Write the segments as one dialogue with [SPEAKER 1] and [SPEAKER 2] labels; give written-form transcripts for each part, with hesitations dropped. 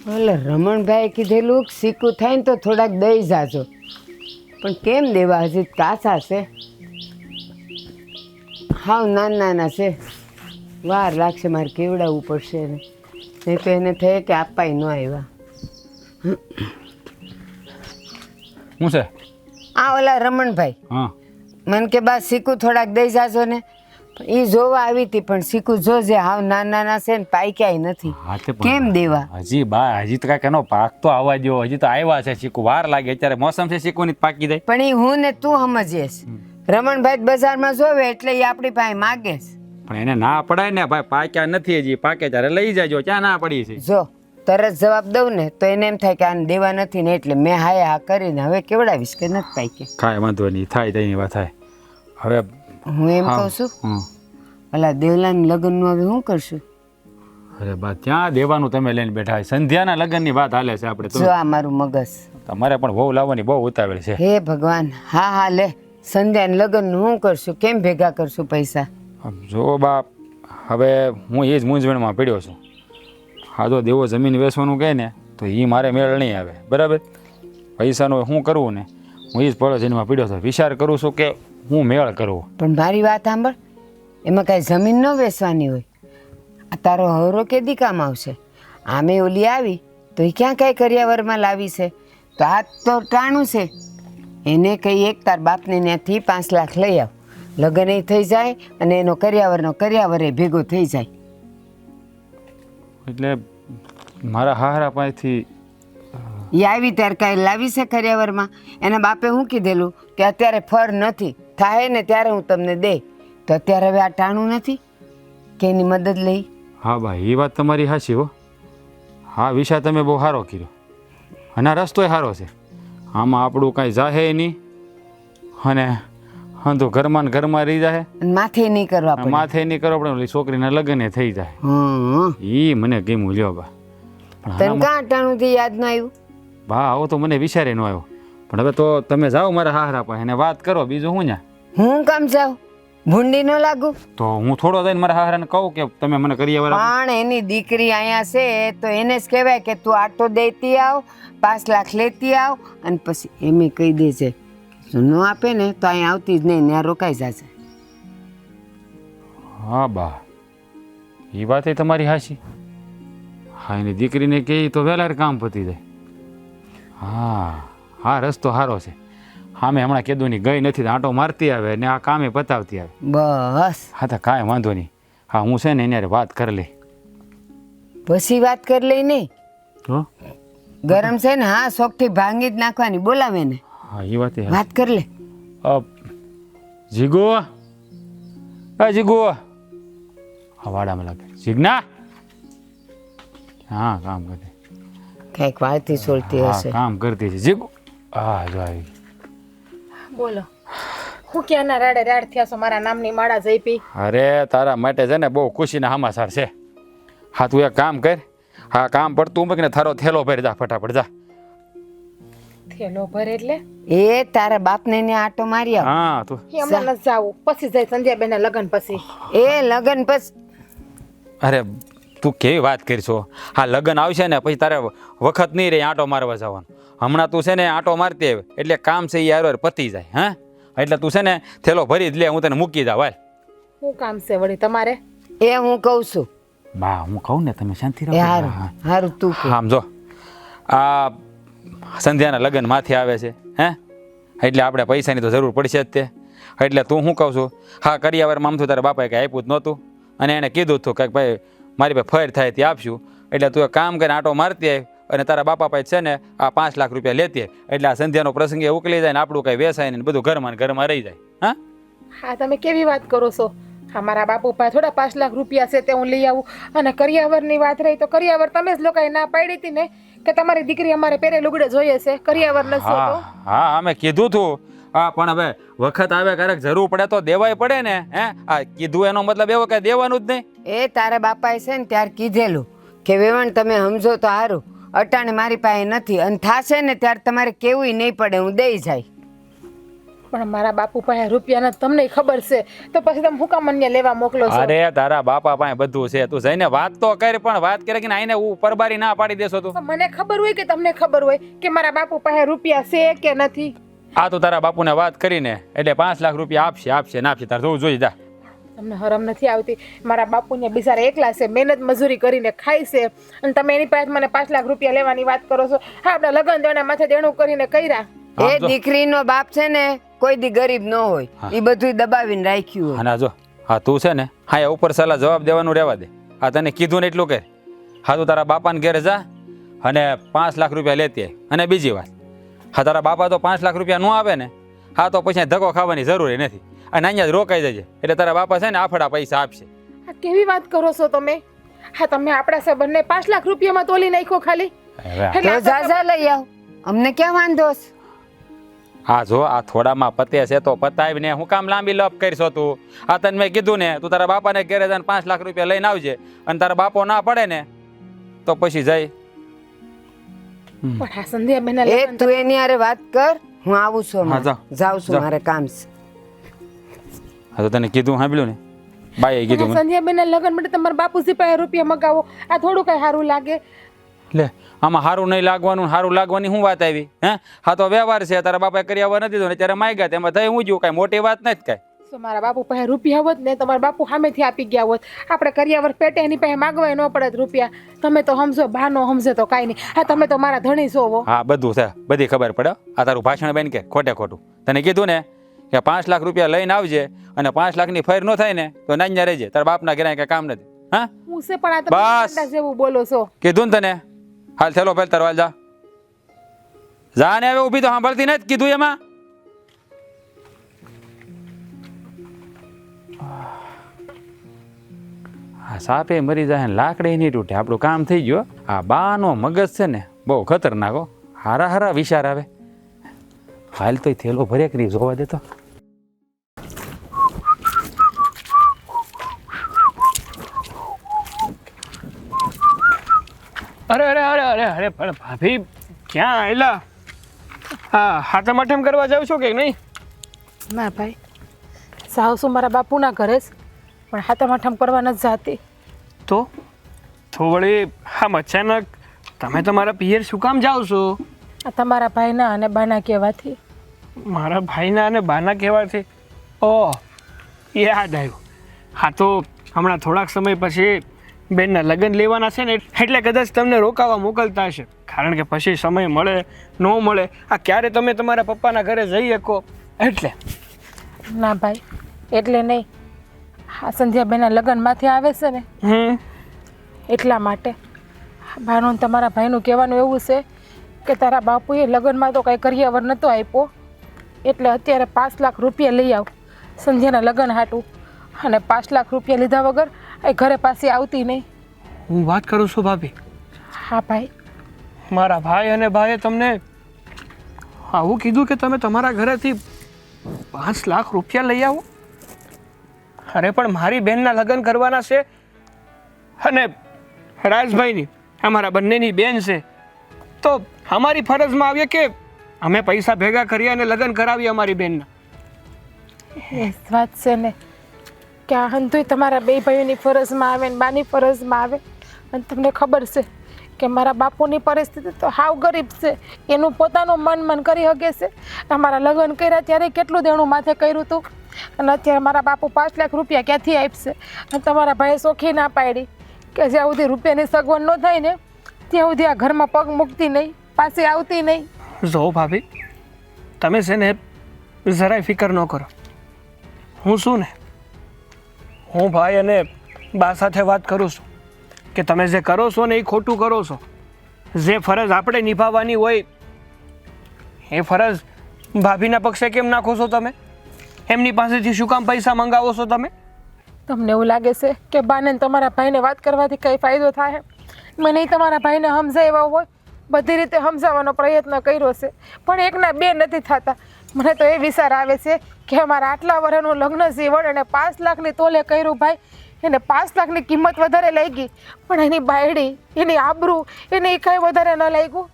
[SPEAKER 1] ઓલે રમણભાઈ કીધેલું કે સિક્કું થાય ને તો થોડાક દઈ જાજો, પણ કેમ દેવા? હજી કાચા છે, હાવ નાના નાના છે, વાર લાગશે, મારે કેવડાવવું પડશે એને, નહીં તો એને થાય કે આપાય ન આવ્યા.
[SPEAKER 2] શું છે?
[SPEAKER 1] આ ઓલા રમણભાઈ
[SPEAKER 2] હા
[SPEAKER 1] મને કે બા સિક્કું થોડાક દઈ જાજો ને, એ જોવા આવી હતી, પણ સિક્કું જોજે હાવ નાના નાના છે ને પાક્યાય નથી. કેમ દેવા?
[SPEAKER 2] હજી બા હજી તો કાંઈક એનો પાક તો આવવા દો, હજી તો આવ્યા છે સિક્કુ, વાર લાગે, અત્યારે મોસમ છે સિક્કુની પાકી જાય.
[SPEAKER 1] પણ એ હું ને તું સમજીશ, રમણભાઈ બજારમાં જોવે એટલે એ આપણી પાસે માગે છે.
[SPEAKER 2] પણ એને ના પડાય ને ભાઈ, પાક્યા નથી હજી, પાકે ત્યારે લઈ જાજો, ક્યાં ના પડી છે?
[SPEAKER 1] જો તરત જવાબ દઉં ને તો એને એમ થાય કે આને દેવા નથી ને, એટલે મેં હાય હા કરીને હવે કેવડાવીશ કે નથી પાક્યા.
[SPEAKER 2] કાંઈ વાંધો નહીં, થાય તેની વાત થાય. હવે
[SPEAKER 1] હું એમ કહું છું, ઓલા દેવલાના લગ્નનું હવે શું કરશું?
[SPEAKER 2] અરે બા ત્યાં દેવાનું તમે લઈને બેઠા, સંધ્યાના લગ્નની વાત હાલે છે આપણે.
[SPEAKER 1] જો આ મારું મગજ,
[SPEAKER 2] તમારે પણ બહુ લાવવાની બહુ ઉતાવળ છે.
[SPEAKER 1] હે ભગવાન, હા હા લે, સંધ્યાના લગ્નનું શું કરશું? કેમ ભેગા કરશું પૈસા?
[SPEAKER 2] જો બા હવે હું એ જ મૂંઝવણમાં પડ્યો છું. હા જો દેવો જમીન વેચવાનું કહે ને તો એ મારે મેળ નહીં આવે, બરાબર? પૈસાનું શું કરવું ને, હું એ જ પડોશીમાં પડ્યો છું, વિચાર કરું છું કે હું મેળ કરવું.
[SPEAKER 1] પણ મારી વાત સાંભળ, એમાં કાંઈ જમીન ન વેચવાની હોય. આ તારો હવરો કેદી કામ આવશે? આમે ઓલી આવી તો એ ક્યાં કાંઈ કરિયાવરમાં લાવી છે, તો આ તો ટાણું છે. એને કહી એક તાર બાપને ત્યાંથી 5 લાખ લઈ આવ, લગ્ન થઈ જાય અને એનો કરિયાવર ભેગો થઈ જાય.
[SPEAKER 2] એટલે મારા હારા પાસેથી
[SPEAKER 1] એ આવી ત્યારે કાંઈ લાવી છે કરિયાવરમાં? એના બાપે શું કીધેલું કે અત્યારે ફળ નથી, થાય ને ત્યારે હું તમને દે, તો અત્યારે હવે આ ટાણું નથી કે એની મદદ લઈ?
[SPEAKER 2] હા ભાઈ એ વાત તમારી સાચી હો. હા વિષય તમે બહુ સારો કર્યો, અને આ રસ્તોય સારો છે. આમાં આપણું કાંઈ જાહે નહીં, અને હા તો ઘરમાં ને ઘરમાં રહી જાય,
[SPEAKER 1] માથે નહીં કરવા પડે.
[SPEAKER 2] માથે નહીં કરવા પડે, છોકરીના લગ્ન થઈ જાય. એ મને ગમ્યું લ્યો બા.
[SPEAKER 1] તને કાં ટાણુંથી યાદ ન આવ્યું?
[SPEAKER 2] બા આવો તો મને વિચારે ન આવ્યો, પણ હવે તો તમે જાઓ મારા હારા પાસે એને વાત કરો, બીજું હું ન્યા.
[SPEAKER 1] હું કામ જાઉં? ભૂંડી ન લાગુ?
[SPEAKER 2] તો હું થોડો જઈને મારા હારાને કહું કે તમે મને કરિયાવર આપો.
[SPEAKER 1] પણ એની દીકરી અહીંયા છે તો એને જ કહેવાય કે તું આટો દેતી આવ, 5 લાખ લેતી આવ, અને પછી એમ કહી દેજે ન આપે ને તો અહીંયા આવતી જ નહીં, ત્યાં રોકાઈ જશે.
[SPEAKER 2] હા બા એ વાત એ તમારી હાચી. હા એની દીકરીને કહે તો વહેલા કામ પતી જાય. હા હા રસ્તો સારો છે. હા મેં હમણાં કીધું નહીં, ગઈ નથી, આંટો મારતી આવે ને આ કામે પતાવતી આવે.
[SPEAKER 1] બસ
[SPEAKER 2] હા તો કાંઈ વાંધો નહીં. હા હું છે ને એને વાત કરી લઈ.
[SPEAKER 1] પછી વાત કરી લઈ નહીં
[SPEAKER 2] તો
[SPEAKER 1] ગરમ છે ને, હા શોખથી ભાંગી જ નાખવાની, બોલાવે ને
[SPEAKER 2] હા એ
[SPEAKER 1] વાત કરી લે.
[SPEAKER 2] જીગો, હા જીગો, હા વાડામાં લાગે. જીગના હા કામ કરતી,
[SPEAKER 1] કંઈક વાળતી છોડતી હશે.
[SPEAKER 2] કામ કરતી છે જીગો. હા જો આવી.
[SPEAKER 3] બોલો, હું ક્યાંના રાડે રાડ થયા છો મારા નામની માળા જઈપી?
[SPEAKER 2] અરે તારા માટે છે ને બહુ ખુશીના સમાચાર છે. હા તું એક કામ કર, હા કામ પડતું મૂકીને થારો થેલો ભરી જા, ફટાફટ જા.
[SPEAKER 3] થેલો ભર એટલે?
[SPEAKER 1] એ તારા બાપને ને આટો મારી આવ.
[SPEAKER 2] હા તું
[SPEAKER 3] હમણાં નથી જાવું, પછી જાય સંધ્યાબેન લગ્ન પછી.
[SPEAKER 1] એ લગન પછી?
[SPEAKER 2] અરે તું કેવી વાત કરશો? હા લગ્ન આવશે ને પછી તારે વખત નહીં રહે આંટો મારવા જવાનું. હમણાં તું છે ને આંટો મારતી આવે એટલે કામ છે એ યાર પતી જાય. હા એટલે તું છે ને થેલો ભરી જ લે, હું તને મૂકી જાવ. હાલ.
[SPEAKER 3] શું કામ છે વળી તમારે?
[SPEAKER 1] એ હું કહું છું.
[SPEAKER 2] બા હું કહું ને તમે શાંતિ રાખો.
[SPEAKER 1] હારું હારું તું કહે.
[SPEAKER 2] આમ જો આ સંધ્યાના લગ્ન માથે આવે છે, હે એટલે આપણે પૈસાની તો જરૂર પડશે જ તે. એટલે તું શું કહું છું, હા કરિયાવરમાં આમ થયું તારા બાપાએ કંઈ આપ્યું જ નહોતું, અને એને કીધું હતું કે ભાઈ મારી પાસે ફેર થાય તે આપશું. એટલે તું એક કામ કરીને આંટો મારતી આવી અને તારા બાપા પાસે છે ને આ 5 લાખ રૂપિયા લેતી આવી, એટલે આ સંધ્યાનો પ્રસંગ એ ઉકલી જાય ને આપણું કંઈ વેસાય ને બધું ઘરમાં ને ઘરમાં રહી જાય. હા
[SPEAKER 3] હા તમે કેવી વાત કરો છો? હા મારા બાપુ પાસે થોડા 5 લાખ રૂપિયા છે તે હું લઈ આવું. અને કરિયાવરની વાત રહી તો કરિયાવર તમે જ લોકોએ ના પાડી હતી ને કે તમારી દીકરી અમારે પહેરે લુગડે જોઈએ છે, કરિયાવર નથી તો.
[SPEAKER 2] હા અમે કીધું તું. હા પણ હવે વખત આવે ક્યારેક જરૂર પડે તો દેવાય પડે ને. હે આ કીધું એનો મતલબ એવો કે દેવાનું જ નહીં.
[SPEAKER 1] એ તારા બાપાએ છે ને ત્યારે કીધેલું કે વેવણ તમે સમજો તો સારું, અટાણે મારી પાસે નથી, અને થાશે ને ત્યારે તમારે કેવું નહીં પડે, હું દઈ જાય.
[SPEAKER 3] પણ મારા બાપુ પાસે રૂપિયાના તમને ખબર છે તો પછી તમે હું કામ અન્ય લેવા મોકલો છો?
[SPEAKER 2] અરે તારા બાપા પાસે બધું છે, તું જઈને વાત તો કર, પણ વાત કરે કે આઈને હું પરબારી ના પાડી દેશો તું.
[SPEAKER 3] પણ મને ખબર હોય કે તમને ખબર હોય કે મારા બાપુ પાસે રૂપિયા છે કે નથી?
[SPEAKER 2] આ તું તારા બાપુને વાત કરીને એટલે 5 લાખ રૂપિયા આપશે ના આપશે તાર જોવું જોઈએ. જા
[SPEAKER 3] તમને હરમ નથી આવતી? મારા બાપુને બિચારા એકલા છે, મહેનત મજૂરી કરીને ખાય છે, અને તમે એની પાસે મને 5 લાખ રૂપિયા લેવાની વાત કરો છો? હા, આપણા લગ્ન દેવાના માથે દેણું કરીને કર્યા.
[SPEAKER 1] એ દીકરીનો બાપ છે ને કોઈ દી ગરીબ ન હોય, એ બધું દબાવીને રાખ્યું હોય.
[SPEAKER 2] હા જો, હા તું છે ને હા એ ઉપર સલાહ જવાબ દેવાનું રહેવા દે. હા તને કીધું ને એટલું કર. હા તું તારા બાપાને ઘરે જા અને 5 લાખ રૂપિયા લેતી આય. અને બીજી વાત, હા તારા બાપા તો 5 લાખ રૂપિયા ન આપે ને, હા તો પછી ધક્કો ખાવાની જરૂર નથી, અને અહીંયા જ રોકાઈ જજે, એટલે તારા બાપા છે ને આફડા પૈસા આપશે.
[SPEAKER 3] આ કેવી વાત કરો છો તમે? હા, તમે આપણા સંબંધને 5 લાખ રૂપિયામાં તોલી નાખ્યો ખાલી. એટલે
[SPEAKER 1] તો જા જા લઈ આવ, અમને ક્યાં વાંધો છે?
[SPEAKER 2] હા જો આ થોડામાં પતે છે તો પતાવીને હું કામ લાંબી લપ કરશો તું? આ તને મેં કીધું ને તું તારા બાપાને ઘરે જઈને 5 લાખ રૂપિયા લઈને આવજે, અને તારા બાપો ના પડે ને તો પછી જઈ.
[SPEAKER 3] પણ આ સંધ્યાબેન
[SPEAKER 1] એ તું એની હારે વાત કર, હું આવું છું
[SPEAKER 2] હા,
[SPEAKER 1] હમણાં. જાઉં છું, મારે કામ છે.
[SPEAKER 2] હા તો તને કીધું સાંભળ્યું ને, બાઈએ કીધું મને.
[SPEAKER 3] સંધ્યાબેન લગ્ન માટે તમારા બાપુજી પાસે રૂપિયા મગાવો, આ થોડું કઈ સારું લાગે?
[SPEAKER 2] લે આમાં સારું નહીં લાગવાનું, સારું લાગવાની શું વાત આવી? હે હા તો વ્યવહાર છે, તારા બાપાએ કરી આવવા નથી દીધો ને ત્યારે માગ્યા, તેમાં થઈ હું જોયું, કાંઈ મોટી વાત નથી કાંઈ.
[SPEAKER 3] તો મારા બાપુ પાસે રૂપિયા હોત ને તમારા બાપુ સામેથી આપી ગયા હોત, આપણે કરિયાવર પેટે એની પાસે માગવાય ન પડે રૂપિયા. તમે તો સમજો, બાનો સમજે તો કાંઈ નહીં. હા, તમે તો મારા ધણી છો હો.
[SPEAKER 2] હા બધું છે, બધી ખબર પડે. આ તારું ભાષણ બેન કે ખોટે ખોટું તને કીધું ને કે 5 લાખ રૂપિયા લઈને આવજે, અને 5 લાખની ફેર ન થાય ને તો નાન્યા રહેજે, તારા બાપના ઘરે કઈ કામ નથી. હા
[SPEAKER 3] હું છે પણ આ તમે
[SPEAKER 2] બસ.
[SPEAKER 3] ગાંડા જેવું બોલો છો.
[SPEAKER 2] કીધું ને તને, હાલ થેલો પહેલ તરવાલ જા જા ને. હવે ઊભી તો સાંભળતી નથી, કીધું એમાં. આ સાપે મરી જાય ને લાકડી નહીં તૂટે, આપણું કામ થઈ ગયું. આ બાનો મગજ છે ને બહુ ખતરનાક હો, હારા હારા વિચાર આવે. હાલ તો થેલો ભરે કરી જોવા દેતો.
[SPEAKER 4] અરે અરે અરે અરે અરે પણ ભાભી ક્યાં આવેલા? હા, હાથમ આઠમ કરવા જાવ છો કે નહીં?
[SPEAKER 3] ના ભાઈ, સાવ શું મારા બાપુના ઘરે જ, પણ હાથમ આઠમ કરવા નથી જાતી.
[SPEAKER 4] તો વળી આમ અચાનક તમે તમારા પિયર શું કામ જાઓ છો?
[SPEAKER 3] આ તમારા ભાઈના અને બાના કહેવાથી.
[SPEAKER 4] મારા ભાઈના અને બાના કહેવાથી? ઓહ, યાદ આવ્યું. હા તો હમણાં થોડાક સમય પછી બેનના લગ્ન લેવાના છે ને, એટલે કદાચ તમને રોકાવા મોકલતા હશે, કારણ કે પછી સમય મળે ન મળે, આ ક્યારે તમે તમારા પપ્પાના ઘરે જઈ શકો એટલે.
[SPEAKER 3] ના ભાઈ, એટલે નહીં. આ સંધ્યાબેનના લગ્નમાંથી આવે છે ને એટલા માટે. બાનું તમારા ભાઈનું કહેવાનું એવું છે કે તારા બાપુએ લગ્નમાં તો કાંઈ કરિયાવર નહોતો આપ્યો, એટલે અત્યારે 5 લાખ રૂપિયા લઈ આવ સંધ્યાના લગ્ન હાટું, અને 5 લાખ રૂપિયા લીધા વગર એ ઘરે પાછી આવતી નહીં.
[SPEAKER 4] હું વાત કરું છું ભાભી?
[SPEAKER 3] હા ભાઈ.
[SPEAKER 4] મારા ભાઈ અને ભાઈએ તમને આવું કીધું કે તમે તમારા ઘરેથી 5 લાખ રૂપિયા લઈ આવો? અરે પણ મારી બહેનના લગ્ન કરવાના છે, અને રાજભાઈની અમારા બંનેની બેન છે, તો અમારી ફરજમાં આવીએ કે અમે પૈસા ભેગા કરીએ અને લગ્ન કરાવીએ અમારી બહેનના.
[SPEAKER 3] એ વાત છે ને કે આ હંતુય તમારા બે ભાઈઓની ફરજમાં આવે ને બાની ફરજમાં આવે. અને તમને ખબર છે કે મારા બાપુની પરિસ્થિતિ તો હાવ ગરીબ છે, એનું પોતાનું મન કરી શકે છે. અમારા લગ્ન કર્યા ત્યારે કેટલું દેણું માથે કર્યું હતું, અને અત્યારે મારા બાપુ 5 લાખ રૂપિયા ક્યાંથી આપશે? અને તમારા ભાઈએ સોખી ના પાડી કે જ્યાં સુધી રૂપિયાની સગવડ ન થાય ને ત્યાં સુધી આ ઘરમાં પગ મૂકતી નહીં, પાછી આવતી નહીં.
[SPEAKER 4] જો ભાભી, તમે છે ને જરાય ફિકર ન કરો. હું શું ને, હું ભાઈ અને બા સાથે વાત કરું છું કે તમે જે કરો છો ને એ ખોટું કરો છો. જે ફરજ આપણે નિભાવવાની હોય એ ફરજ ભાભીના પક્ષે કેમ નાખો છો તમે? એમની પાસેથી શું કામ પૈસા મંગાવો છો તમે?
[SPEAKER 3] તમને એવું લાગે છે કે બાને તમારા ભાઈને વાત કરવાથી કંઈ ફાયદો થાય? મને તમારા ભાઈને સમજાવ્યા હોય, બધી રીતે સમજાવવાનો પ્રયત્ન કર્યો છે, પણ એકના બે નથી થતા. મને તો એ વિચાર આવે છે કે અમારા આટલા વર્ષનું લગ્ન જીવન અને 5 લાખની તોલે કર્યું ભાઈ, એને 5 લાખની કિંમત વધારે લઈ ગઈ, પણ એની બાયડી, એની આબરૂ, એને એ કાંઈ વધારે ન લાગ્યું.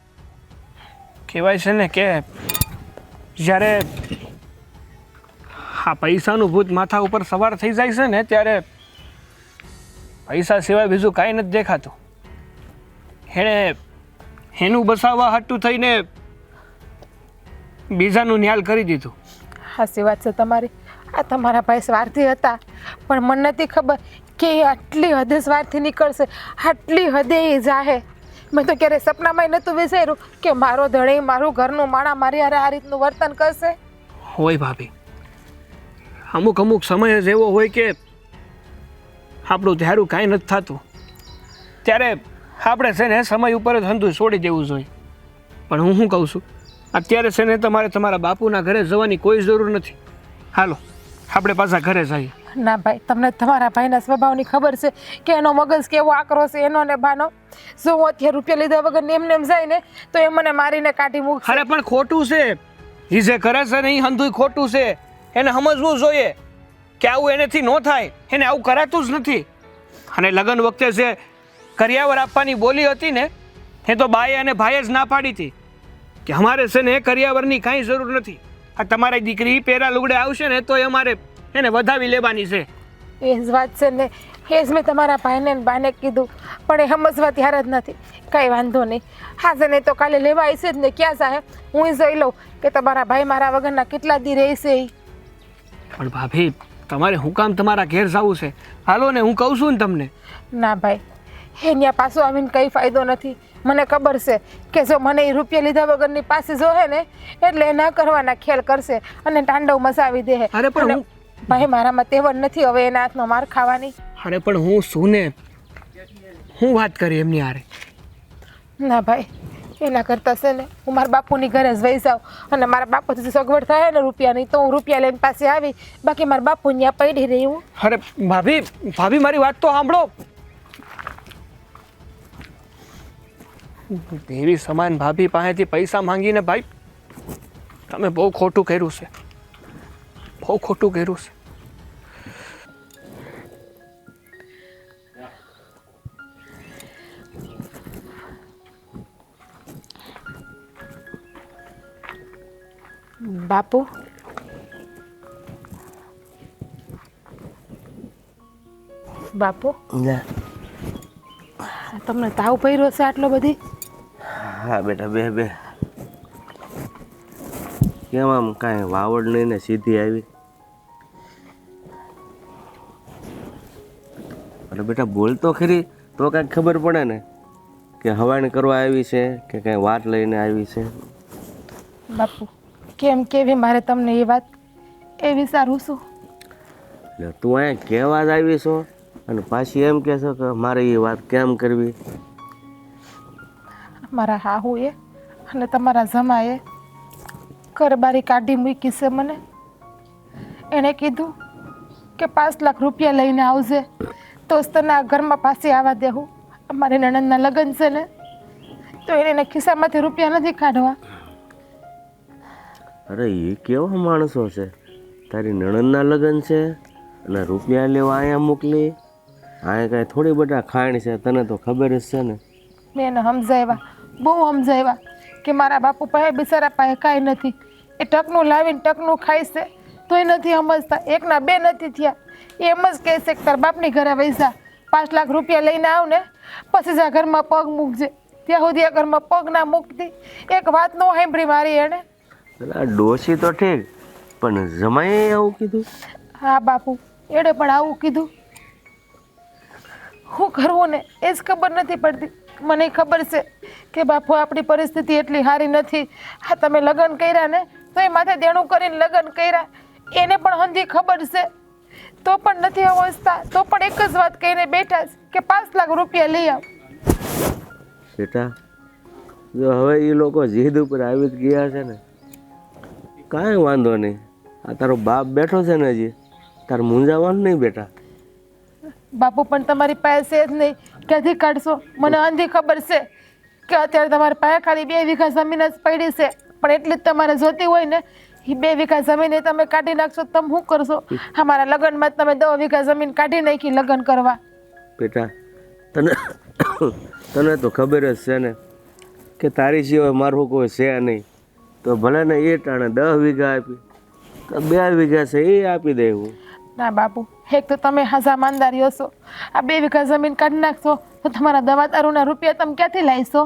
[SPEAKER 4] કહેવાય છે ને કે જ્યારે આ પૈસાનું ભૂત માથા ઉપર સવાર થઈ જાય છે ને ત્યારે પૈસા સિવાય બીજું કાંઈ નથી દેખાતું. એનું બસાવવા હાટું થઈને બીજાનું ન્યાલ કરી દીધું.
[SPEAKER 3] હાસી વાત છે તમારી. આ તમારા ભાઈ સ્વાર્થી હતા, પણ મને નથી ખબર કે એ આટલી હદે સ્વાર્થી નીકળશે, આટલી હદે એ જાહે. મેં તો ક્યારે સપનામાં નહોતું વિચાર્યું કે મારો ધણી મારું ઘરનું માણા મારી હારે આ રીતનું વર્તન કરશે.
[SPEAKER 4] હોય ભાભી, અમુક અમુક સમય જ એવો હોય કે આપણું ધારું કાંઈ નથી થતું, ત્યારે આપણે છે ને સમય ઉપર જ હંધું છોડી દેવું જોઈએ. પણ હું શું કહું છું, અત્યારે છે ને તમારે તમારા બાપુના ઘરે જવાની કોઈ જરૂર નથી. હાલો આપણે પાછા ઘરે જઈએ.
[SPEAKER 3] ના ભાઈ, તમને તમારા ભાઈના સ્વભાવની ખબર છે કે એનો મગજ કેવો આકરો છે એનો ને બાનો. જો હું અત્યારે રૂપિયા લીધા વગર એમને એમ જાય ને તો એ મને મારીને કાઢી મૂકશે.
[SPEAKER 4] અરે પણ ખોટું છે, એ જે કરે છે ને એ હંધુય ખોટું છે. એને સમજવું જોઈએ કે આવું એનેથી ન થાય, એને આવું કરાતું જ નથી. અને લગ્ન વખતે જે કરિયાવર આપવાની બોલી હતી ને, એ તો બાએ અને ભાઈએ જ ના પાડી હતી કે અમારે છે ને કરિયાવરની કાંઈ જરૂર નથી. આ તમારી દીકરી પેરા લુગડે આવશે ને તો અમારે એને વધાવી લેવાની છે.
[SPEAKER 3] એ જ વાત છે ને, એ જ મેં તમારા ભાઈને ને બાને કીધું, પણ એ સમજવા ત્યારે જ નથી. કંઈ વાંધો નહીં, હાજર નહીં તો કાલે લેવા આવશે જ ને. ક્યાં સાહેબ, હું જોઈ લઉં કે તમારા ભાઈ મારા વગરના કેટલા દી રહેશે.
[SPEAKER 4] પણ ભાભી, તમારે હું કામ તમારા ઘેર જવું છે? હાલો ને, હું કહું છું ને તમને.
[SPEAKER 3] ના ભાઈ, એ ત્યાં પાછું આવીને કંઈ ફાયદો નથી. મને ખબર છે કે જો મને એ રૂપિયા લીધા વગરની પાસે જોહે ને એટલે એ ના કરવાના ખ્યાલ કરશે અને તાંડવ મચાવી દે.
[SPEAKER 4] અરે પણ
[SPEAKER 3] અને ભાઈ, મારામાં તેવડ નથી હવે એના હાથનો માર ખાવાની.
[SPEAKER 4] અરે પણ હું શું ને, હું વાત કરી એમની હારે.
[SPEAKER 3] ના ભાઈ, એના કરતાં છે ને હું મારા બાપુની ઘરે જ વહી જાઉં અને મારા બાપુથી સગવડ થાય ને રૂપિયાની તો હું રૂપિયા લઈને પાસે આવી, બાકી મારા બાપુ ત્યાં પડી રહી હું.
[SPEAKER 4] અરે ભાભી, ભાભી મારી વાત તો સાંભળો. દેવી સમાન ભાભી પાસેથી પૈસા માંગીને ભાઈ તમે બહુ ખોટું કર્યું છે, બહુ ખોટું કર્યું છે.
[SPEAKER 3] બાપુ, બાપુ, તમને તાવ પડ્યો છે આટલો બધી?
[SPEAKER 5] હા બેટા, બે બે કેમ આમ કાંઈ વાવડ નહીં ને સીધી આવી? અરે બેટા બોલ તો ખરી, તો કાંઈક ખબર પડે ને કે હવાણ કરવા આવી છે કે કાંઈ વાત લઈને આવી છે.
[SPEAKER 3] બાપુ, કેમ કેવી મારે તમને એ વાત એ વિચારું છું.
[SPEAKER 5] એટલે તું અહીંયા કહેવા જ આવી છો અને પાછી એમ કહેશો કે મારે એ વાત કેમ કરવી?
[SPEAKER 3] મારા હાહુએ અને તમારા જમાએ ઘરબારી કાઢી મૂકી છે મને. એણે કીધું કે 5 લાખ રૂપિયા લઈને આવજે તો જ તને આ ઘરમાં પાછી આવવા દેવું. અમારી નણંદના લગ્ન છે ને તો એને ખિસ્સામાંથી રૂપિયા નથી કાઢવા.
[SPEAKER 5] અરે એ કેવા માણસો છે? તારી નણંદના લગ્ન છે અને રૂપિયા લેવા અહીંયા મોકલી? અહીંયા કાંઈ થોડી બધા ખાણ છે, તને તો ખબર જ છે ને.
[SPEAKER 3] મેં એને સમજાવ્યા, બહુ સમજાવ્યા કે મારા બાપુ પાસે બિચારા પાસે કાંઈ નથી. એ ટકનું લાવીને ટકનું ખાય છે તોય નથી સમજતા. એકના બે નથી થયા. એમ જ કહે છે કે તારા બાપની ઘરે વૈસા 5 લાખ રૂપિયા લઈને આવ ને પછી જ આ ઘરમાં પગ મૂકજે. ત્યાં સુધી આ ઘરમાં પગ ના મૂકતી. એક વાત ન સાંભળી મારી એણે.
[SPEAKER 5] ડોશી તો ઠીક, પણ જમાઈએ આવું કીધું?
[SPEAKER 3] હા બાપુ, એણે પણ આવું કીધું. શું કરવું ને એ જ ખબર નથી પડતી. મને ખબર છે કે બાપુ આપણી પરિસ્થિતિ એટલી સારી નથી. હા, તમે લગ્ન કર્યા ને તો એ માથે દેણું કરીને લગ્ન કર્યા, એને પણ હંધી ખબર છે તો પણ નથી સમજતા. તો પણ એક જ વાત કહીને બેઠા છે કે 5 લાખ રૂપિયા લઈ આવ.
[SPEAKER 5] બેટા, જો હવે એ લોકો જીદ ઉપર આવી જ ગયા છે ને, કાંઈ વાંધો નહીં. આ તારો બાપ બેઠો છે ને, હજી તારે મૂંઝાવાનું નહીં બેટા.
[SPEAKER 3] બાપુ પણ તમારી પાસે જ નહીં, ક્યાંથી કાઢશો? મને અંધી ખબર છે કે અત્યારે તમારી પાસે ખાલી 2 વીઘા જમીન જ પડી છે, પણ એટલી જ તમારે જોતી હોય ને એ 2 વીઘા જમીન તમે કાઢી નાખશો તમે શું કરશો? અમારા લગ્નમાં તમે 10 વીઘા જમીન કાઢી નાખી લગ્ન કરવા.
[SPEAKER 5] બેટા, તને તો ખબર જ છે ને કે તારી સિવાય મારું કોઈ છે નહીં. તો ભલે ને એ ટાણે 10 વીઘા આપી તો 2 વીઘા છે એ આપી દે હું.
[SPEAKER 3] ના બાપુ, એક તો તમે હાજા માનદારી હશો, આ 2 વીઘા જમીન કાઢી નાખશો તો તમારા દવા દારૂના રૂપિયા તમે ક્યાંથી લાવીશો?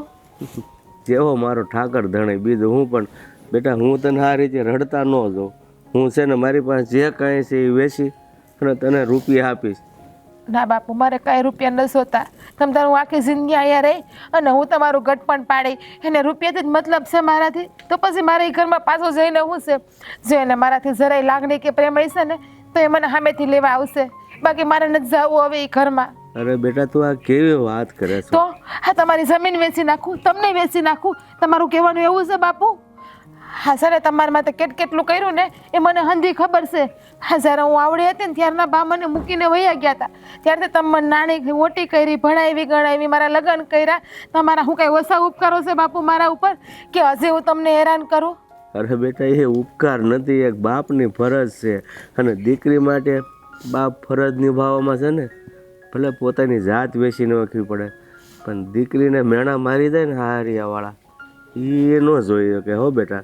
[SPEAKER 5] જેવો મારો ઠાકર ધણે બીજું હું પણ બેટા હું તને આ રીતે રડતા ન જાઉં. હું છે ને મારી પાસે જે કાંઈ છે એ વેચી અને તને રૂપિયા આપીશ.
[SPEAKER 3] ના બાપુ, મારે કાંઈ રૂપિયા ન જોતા. તમ તારું આખી જિંદગી અહીંયા રહી અને હું તમારું ગટપણ પાડી એને રૂપિયાથી જ મતલબ છે મારાથી, તો પછી મારે એ ઘરમાં પાછો જઈને હું છે જો એને મારાથી જરાય લાગણી કે પ્રેમ હશે ને તો એ મને સામેથી લેવા આવશે, બાકી મારે નથી જવું હવે એ ઘરમાં.
[SPEAKER 5] અરે બેટા તું આ કેવી વાત કરે છે?
[SPEAKER 3] તો હા, તમારી જમીન વેચી નાખું, તમને વેચી નાખું, તમારું કહેવાનું એવું છે બાપુ? હા સર, તમારા માટે કેટલું કર્યું ને એ મને હંધી ખબર છે. હા, જ્યારે હું આવડી હતી ને ત્યારના બા મને મૂકીને વયા ગયા હતા, ત્યારથી તમે મને નાની મોટી કરી, ભણાવી ગણાવી, મારા લગ્ન કર્યા. તમારા હું કાંઈ ઓછા ઉપકારો છે બાપુ મારા ઉપર કે હજી હું તમને હેરાન કરું?
[SPEAKER 5] અરે બેટા એ ઉપકાર નથી, એક બાપની ફરજ છે અને દીકરી માટે બાપ ફરજ નિભાવવામાં છે ને ભલે પોતાની જાત વેચી નાખવી પડે પણ દીકરીને મેણા મારી દે ને હારિયાવાળા એ ન જોઈએ કે હો બેટા.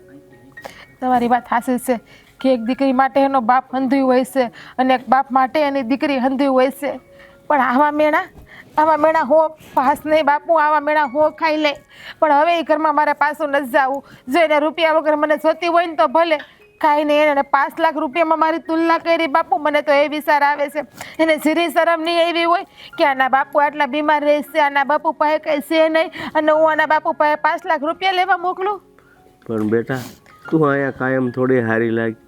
[SPEAKER 3] તમારી વાત સાચી છે કે એક દીકરી માટે એનો બાપ હંધ્યું હોય છે અને એક બાપ માટે એની દીકરી હંધ્યું હોય છે, પણ આવા મેણા હો પાસ નહીં બાપુ, આવા મેણા હો ખાઈ લે. પણ હવે એ ઘરમાં મારે પાછું નથી જવું. જો એને રૂપિયા વગર મને જોતી હોય ને તો ભલે, કાંઈ નહીં. એને 5 લાખ રૂપિયામાં મારી તુલના કરી બાપુ, મને તો એ વિચાર આવે છે એને જીરી શરમ નહીં આવી હોય કે આના બાપુ આટલા બીમાર રહેશે, આના બાપુ પાસે કંઈ છે નહીં અને હું આના બાપુ પાસે 5 લાખ રૂપિયા લેવા મોકલું.
[SPEAKER 5] પણ બેટા તું અહીંયા કાયમ થોડી હારી લાગી,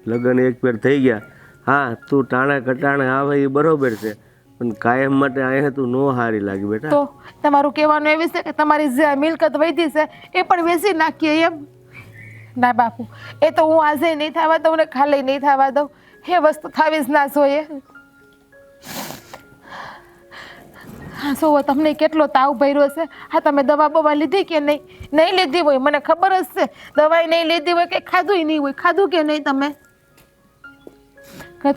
[SPEAKER 5] લગ્ન એક ફેર થઈ ગયા. હા તું ટાણા કટાણે આવે એ બરોબર છે પણ કાયમ માટે અહીંયા તું ન હારી લાગી બેટા.
[SPEAKER 3] તો તમારું કહેવાનું એવી છે કે તમારી જે મિલકત વધી છે એ પણ વેચી નાખીએ એમ? ના બાપુ, એ તો હું આજે નહીં થવા દઉં ને ખાલી નહીં થવા દઉં, એ વસ્તુ થવી જ ના જોઈએ. હા સો તમને કેટલો તાવ ભર્યો છે? હા તમે દવા બવા લીધી કે નહીં? નહીં લીધી હોય મને ખબર જ છે, દવાઈ નહીં લીધી હોય કે ખાધું નહીં હોય. ખાધું કે નહીં તમે?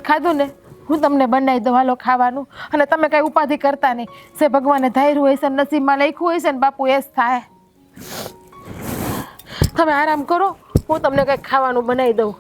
[SPEAKER 3] ખાધું ને, હું તમને બનાવી દઉં હાલો ખાવાનું, અને તમે કાંઈ ઉપાધિ કરતા નહીં. જે ભગવાને ધાર્યું હોય છે, નસીબમાં લખ્યું હોય છે ને બાપુ એ જ થાય. તમે આરામ કરો, હું તમને કંઈક ખાવાનું બનાવી દઉં.